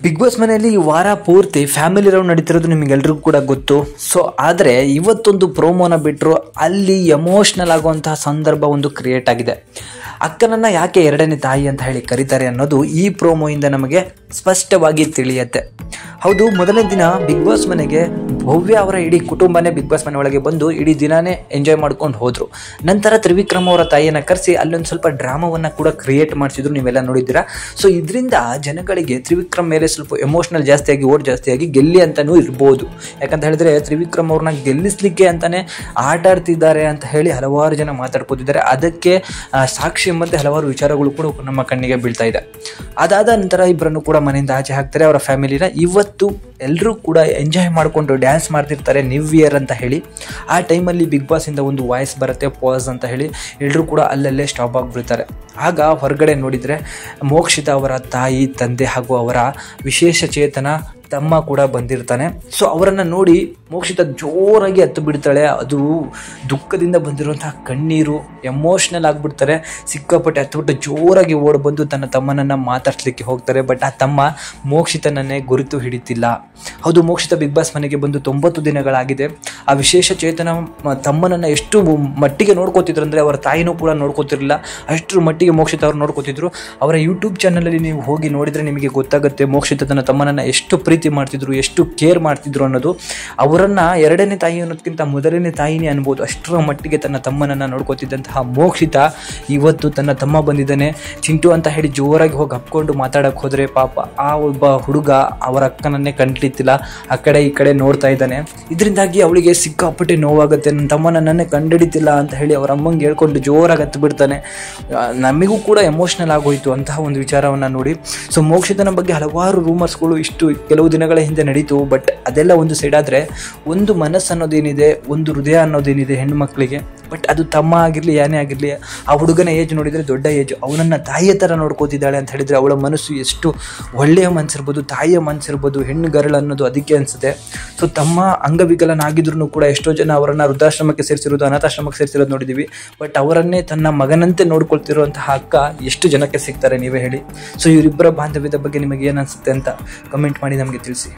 Big boss ಮನೆಯಲ್ಲಿ ಈ ವಾರ ಪೂರ್ತಿ ಫ್ಯಾಮಿಲಿ ರೌಂಡ್ ನಡೀತಿರೋದು ನಿಮಗೆಲ್ರಿಗೂ ಕೂಡ ಗೊತ್ತು. ಸೊ ಆದರೆ ಇವತ್ತೊಂದು ಪ್ರೋಮೋನ ಬಿಟ್ಟರು, ಅಲ್ಲಿ ಎಮೋಷ್ನಲ್ ಆಗುವಂತಹ ಸಂದರ್ಭ ಒಂದು ಕ್ರಿಯೇಟ್ ಆಗಿದೆ. ಅಕ್ಕನನ್ನು ಯಾಕೆ ಎರಡನೇ ತಾಯಿ ಅಂತ ಹೇಳಿ ಕರೀತಾರೆ ಅನ್ನೋದು ಈ ಪ್ರೋಮೋಯಿಂದ ನಮಗೆ ಸ್ಪಷ್ಟವಾಗಿ ತಿಳಿಯುತ್ತೆ. ಹೌದು, ಮೊದಲನೇ ದಿನ ಬಿಗ್ ಬಾಸ್ ಮನೆಗೆ ಭವ್ಯ ಅವರ ಇಡೀ ಕುಟುಂಬನೇ ಬಿಗ್ ಬಾಸ್ ಮನೆ ಒಳಗೆ ಬಂದು ಇಡೀ ದಿನಾನೇ ಎಂಜಾಯ್ ಮಾಡ್ಕೊಂಡು ಹೋದರು. ನಂತರ ತ್ರಿವಿಕ್ರಮ್ ಅವರ ತಾಯಿಯನ್ನು ಕರೆಸಿ ಅಲ್ಲೊಂದು ಸ್ವಲ್ಪ ಡ್ರಾಮಾವನ್ನು ಕೂಡ ಕ್ರಿಯೇಟ್ ಮಾಡಿಸಿದ್ರು, ನೀವೆಲ್ಲ ನೋಡಿದ್ದೀರಾ. ಸೊ ಇದರಿಂದ ಜನಗಳಿಗೆ ತ್ರಿವಿಕ್ರಮ್ ಮೇಲೆ ಸ್ವಲ್ಪ ಎಮೋಷ್ನಲ್ ಜಾಸ್ತಿಯಾಗಿ, ಓಟ್ ಜಾಸ್ತಿಯಾಗಿ ಗೆಲ್ಲಿ ಅಂತಲೂ ಇರ್ಬೋದು. ಯಾಕಂತ ಹೇಳಿದ್ರೆ ತ್ರಿವಿಕ್ರಮ್ ಅವ್ರನ್ನ ಗೆಲ್ಲಿಸಲಿಕ್ಕೆ ಅಂತಲೇ ಆಟ ಆಡ್ತಿದ್ದಾರೆ ಅಂತ ಹೇಳಿ ಹಲವಾರು ಜನ ಮಾತಾಡ್ಕೋತಿದ್ದಾರೆ. ಅದಕ್ಕೆ ಸಾಕ್ಷಿ ಎಂಬಂತೆ ಹಲವಾರು ವಿಚಾರಗಳು ಕೂಡ ನಮ್ಮ ಕಣ್ಣಿಗೆ ಬೀಳ್ತಾ ಇದೆ. ಅದಾದ ನಂತರ ಇಬ್ಬರನ್ನು ಕೂಡ ಮನೆಯಿಂದ ಆಚೆ ಹಾಕ್ತಾರೆ, ಅವರ ಫ್ಯಾಮಿಲಿನ. ಇವತ್ತು ಎಲ್ಲರೂ ಕೂಡ ಎಂಜಾಯ್ ಮಾಡಿಕೊಂಡು ಡ್ಯಾನ್ಸ್ ಮಾಡ್ತಿರ್ತಾರೆ, ನ್ಯೂ ಇಯರ್ ಅಂತ ಹೇಳಿ. ಆ ಟೈಮಲ್ಲಿ ಬಿಗ್ ಬಾಸಿಂದ ಒಂದು ವಾಯ್ಸ್ ಬರುತ್ತೆ, ಪಾಸ್ ಅಂತ ಹೇಳಿ. ಎಲ್ಲರೂ ಕೂಡ ಅಲ್ಲಲ್ಲೇ ಸ್ಟಾಪ್ ಆಗಿಬಿಡ್ತಾರೆ. ಆಗ ಹೊರಗಡೆ ನೋಡಿದರೆ ಮೋಕ್ಷಿತ ಅವರ ತಾಯಿ, ತಂದೆ ಹಾಗೂ ಅವರ ವಿಶೇಷ ಚೇತನ ತಮ್ಮ ಕೂಡ ಬಂದಿರ್ತಾನೆ. ಸೊ ಅವರನ್ನು ನೋಡಿ ಮೋಕ್ಷಿತ ಜೋರಾಗಿ ಹತ್ತು ಬಿಡ್ತಾಳೆ. ಅದು ದುಃಖದಿಂದ ಬಂದಿರುವಂತಹ ಕಣ್ಣೀರು, ಎಮೋಷ್ನಲ್ ಆಗಿಬಿಡ್ತಾರೆ. ಸಿಕ್ಕಾಪಟ್ಟೆ ಹತ್ತುಬಿಟ್ಟು ಜೋರಾಗಿ ಓಡಿ ಬಂದು ತನ್ನ ತಮ್ಮನನ್ನು ಮಾತಾಡ್ಸ್ಲಿಕ್ಕೆ ಹೋಗ್ತಾರೆ. ಬಟ್ ಆ ತಮ್ಮ ಮೋಕ್ಷಿತನನ್ನೇ ಗುರುತು ಹಿಡಿತಿಲ್ಲ. ಹೌದು, ಮೋಕ್ಷಿತ ಬಿಗ್ ಬಾಸ್ ಮನೆಗೆ ಬಂದು 90 ದಿನಗಳಾಗಿದೆ. ಆ ವಿಶೇಷ ಚೇತನ ತಮ್ಮನನ್ನು ಎಷ್ಟು ಮಟ್ಟಿಗೆ ನೋಡ್ಕೋತಿದ್ರು ಅಂದರೆ ಅವರ ತಾಯಿನೂ ಕೂಡ ನೋಡ್ಕೋತಿರಲಿಲ್ಲ, ಅಷ್ಟರ ಮಟ್ಟಿಗೆ ಮೋಕ್ಷಿತ ಅವ್ರು ನೋಡ್ಕೋತಿದ್ರು. ಅವರ ಯೂಟ್ಯೂಬ್ ಚಾನಲಲ್ಲಿ ನೀವು ಹೋಗಿ ನೋಡಿದರೆ ನಿಮಗೆ ಗೊತ್ತಾಗುತ್ತೆ ಮೋಕ್ಷಿತ ತನ್ನ ತಮ್ಮನನ್ನು ಎಷ್ಟು ಪ್ರೀತಿ ಮಾಡ್ತಿದ್ರು, ಎಷ್ಟು ಕೇರ್ ಮಾಡ್ತಿದ್ರು ಅನ್ನೋದು. ಅವರನ್ನ ಎರಡನೇ ತಾಯಿ ಅನ್ನೋದಕ್ಕಿಂತ ಮೊದಲನೇ ತಾಯಿನೇ ಅನ್ಬೋದು, ಅಷ್ಟರ ಮಟ್ಟಿಗೆ ತನ್ನ ತಮ್ಮನನ್ನು ನೋಡ್ಕೋತಿದ್ದಂತಹ ಮೋಕ್ಷಿತ ಇವತ್ತು ತನ್ನ ತಮ್ಮ ಬಂದಿದ್ದಾನೆ ಚಿಂಟು ಅಂತ ಹೇಳಿ ಜೋರಾಗಿ ಹೋಗಿ ಹಪ್ಕೊಂಡು ಮಾತಾಡಕ್ಕೆ ಹೋದರೆ ಪಾಪ ಆ ಒಬ್ಬ ಹುಡುಗ ಅವರ ಅಕ್ಕನನ್ನೇ ಕಂಡ್ಲಿತ್ತಿಲ್ಲ, ಆ ಕಡೆ ಈ ಕಡೆ ನೋಡ್ತಾ ಇದ್ದಾನೆ. ಇದರಿಂದಾಗಿ ಅವಳಿಗೆ ಸಿಕ್ಕಾಪಟ್ಟೆ ನೋವಾಗುತ್ತೆ, ನನ್ನ ತಮ್ಮನನ್ನೇ ಕಂಡಿಡಿತಿಲ್ಲ ಅಂತ ಹೇಳಿ ಅವರ ಅಮ್ಮಂಗೆ ಹೇಳ್ಕೊಂಡು ಜೋರಾಗಿ ಹತ್ತು ಬಿಡ್ತಾನೆ. ನಮಗೂ ಕೂಡ ಎಮೋಷ್ನಲ್ ಆಗೋಯ್ತು ಅಂತಹ ಒಂದು ವಿಚಾರವನ್ನು ನೋಡಿ. ಸೊ ಮೋಕ್ಷಿತನ ಬಗ್ಗೆ ಹಲವಾರು ರೂಮರ್ಸ್ಗಳು ಇಷ್ಟು ಕೆಲವು ದಿನಗಳ ಹಿಂದೆ ನಡೀತು. ಬಟ್ ಅದೆಲ್ಲ ಒಂದು ಸೈಡ್ ಆದರೆ, ಒಂದು ಮನಸ್ಸು ಅನ್ನೋದೇನಿದೆ, ಒಂದು ಹೃದಯ ಅನ್ನೋದೇನಿದೆ ಹೆಣ್ಣು ಮಕ್ಕಳಿಗೆ, ಬಟ್ ಅದು ತಮ್ಮ ಆಗಿರಲಿ ಏನೇ ಆಗಿರಲಿ, ಆ ಹುಡುಗನ ಏಜ್ ನೋಡಿದರೆ ದೊಡ್ಡ ಏಜ್, ಅವನನ್ನು ತಾಯಿಯ ಥರ ನೋಡ್ಕೋತಿದ್ದಾಳೆ ಅಂತ ಹೇಳಿದರೆ ಅವಳ ಮನಸ್ಸು ಎಷ್ಟು ಒಳ್ಳೆಯ ಮನಸ್ಸಿರ್ಬೋದು, ತಾಯಿಯ ಮನಸ್ಸಿರ್ಬೋದು, ಹೆಣ್ಣು ಗರಳು ಅನ್ನೋದು ಅದಕ್ಕೆ ಅನಿಸುತ್ತೆ. ಸೊ ತಮ್ಮ ಅಂಗವಿಕಲನಾಗಿದ್ರು ಕೂಡ ಎಷ್ಟೋ ಜನ ಅವರನ್ನು ವೃದ್ಧಾಶ್ರಮಕ್ಕೆ ಸೇರಿಸಿರೋದು, ಅನಾಥಾಶ್ರಮಕ್ಕೆ ಸೇರಿಸಿರೋದು ನೋಡಿದ್ದೀವಿ. ಬಟ್ ಅವರನ್ನೇ ತನ್ನ ಮಗನಂತೆ ನೋಡ್ಕೊಳ್ತಿರುವಂತಹ ಅಕ್ಕ ಎಷ್ಟು ಜನಕ್ಕೆ ಸಿಗ್ತಾರೆ ನೀವೇ ಹೇಳಿ. ಸೊ ಇವರಿಬ್ಬರ ಬಾಂಧವ್ಯದ ಬಗ್ಗೆ ನಿಮಗೆ ಏನು ಅನಿಸುತ್ತೆ ಅಂತ ಕಮೆಂಟ್ ಮಾಡಿ ನಮಗೆ ತಿಳಿಸಿ.